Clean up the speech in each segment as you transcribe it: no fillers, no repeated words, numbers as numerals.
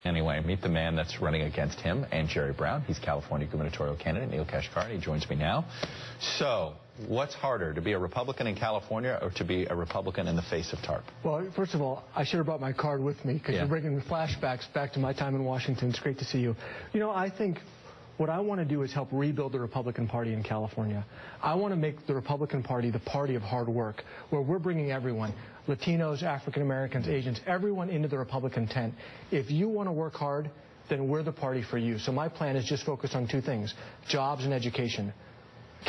Anyway, meet the man that's running against him and Jerry Brown. He's California Gubernatorial candidate Neel Kashkari. He joins me now. So, what's harder, to be a Republican in California or to be a Republican in the face of TARP? Well, first of all, I should have brought my card with me because you're bringing flashbacks back to my time in Washington. It's great to see you. You know, I think what I want to do is help rebuild the Republican Party in California. I want to make the Republican Party the party of hard work, where we're bringing everyone, Latinos, African Americans, Asians, everyone into the Republican tent. If you want to work hard, then we're the party for you. So my plan is just focused on two things, jobs and education.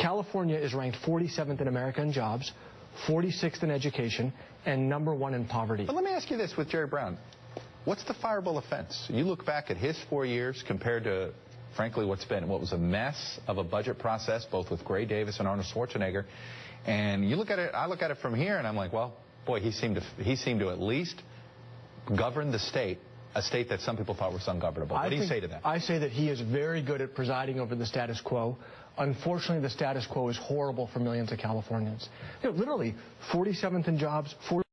California is ranked 47th in America in jobs, 46th in education, and #1 in poverty. But let me ask you this with Jerry Brown. What's the fireable offense? You look back at his 4 years compared to, frankly, what was a mess of a budget process, both with Gray Davis and Arnold Schwarzenegger. And you look at it, I look at it from here, and I'm like, well, boy, he seemed to at least govern the state, a state that some people thought was ungovernable. What do you say to that? I say that he is very good at presiding over the status quo. Unfortunately, the status quo is horrible for millions of Californians. You know, literally, 47th in jobs, 40th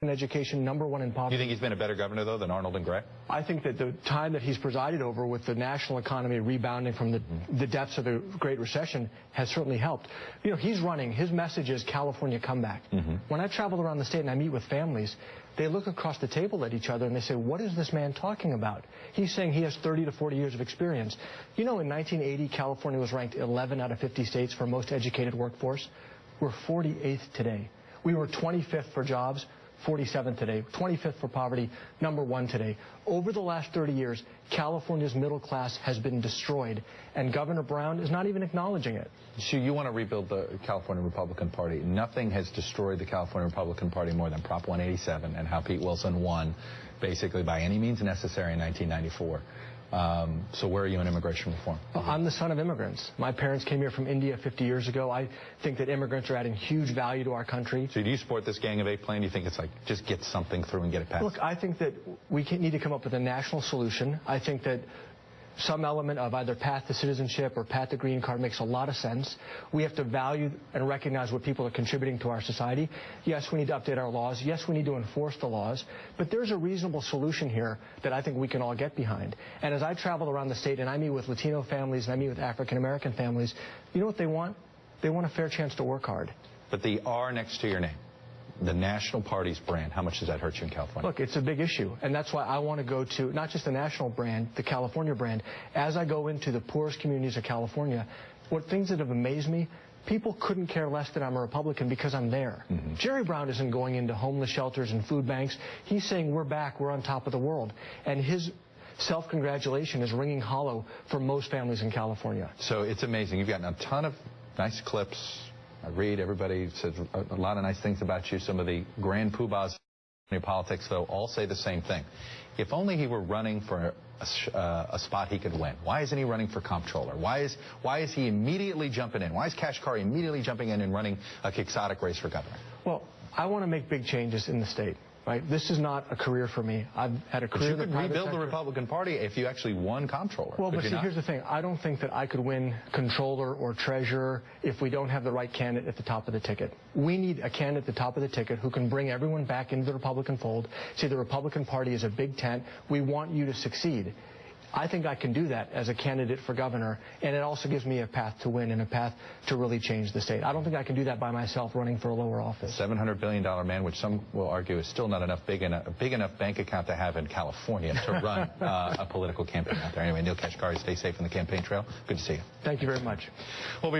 in education, #1 in poverty. Do you think he's been a better governor, though, than Arnold and Gray? I think that the time that he's presided over, with the national economy rebounding from the depths of the Great Recession, has certainly helped. You know, he's running, his message is California comeback. When I travel around the state and I meet with families, they look across the table at each other and they say, what is this man talking about? He's saying he has 30 to 40 years of experience. You know, in 1980, California was ranked 11 out of 50 states for most educated workforce. We're 48th today. We were 25th for jobs, 47th today, 25th for poverty, #1 today. Over the last 30 years, California's middle class has been destroyed, and Governor Brown is not even acknowledging it. So you want to rebuild the California Republican Party. Nothing has destroyed the California Republican Party more than Prop 187 and how Pete Wilson won, basically by any means necessary, in 1994. So where are you in immigration reform? Well, I'm the son of immigrants. My parents came here from India 50 years ago. I think that immigrants are adding huge value to our country. So do you support this Gang of Eight plan? Do you think it's like, just get something through and get it passed? Look, I think that we need to come up with a national solution. I think that some element of either path to citizenship or path to green card makes a lot of sense. We have to value and recognize what people are contributing to our society. Yes, we need to update our laws. Yes, we need to enforce the laws. But there's a reasonable solution here that I think we can all get behind. And as I travel around the state and I meet with Latino families and I meet with African American families, you know what they want? They want a fair chance to work hard. But the R next to your name, the national party's brand, how much does that hurt you in California? Look, it's a big issue, and that's why I want to go to not just the national brand, the California brand. As I go into the poorest communities of California, things that have amazed me, people couldn't care less that I'm a Republican because I'm there. Jerry Brown isn't going into homeless shelters and food banks. He's saying we're back, we're on top of the world. And his self-congratulation is ringing hollow for most families in California. So it's amazing. You've gotten a ton of nice clips. I read, everybody says a lot of nice things about you. Some of the grand poobahs in politics, though, all say the same thing. If only he were running for a spot he could win. Why isn't he running for comptroller? Why is he immediately jumping in? Why is Kashkari immediately jumping in and running a quixotic race for governor? Well, I want to make big changes in the state. Right? This is not a career for me. I've had a career in the private sector. You could rebuild the Republican Party if you actually won comptroller. Well, but see, here's the thing. I don't think that I could win controller or treasurer if we don't have the right candidate at the top of the ticket. We need a candidate at the top of the ticket who can bring everyone back into the Republican fold, say the Republican Party is a big tent. We want you to succeed. I think I can do that as a candidate for governor, and it also gives me a path to win and a path to really change the state. I don't think I can do that by myself running for a lower office. $700 billion man, which some will argue is still not enough big enough bank account to have in California to run a political campaign out there. Anyway, Neel Kashkari, stay safe on the campaign trail. Good to see you. Thank you very much.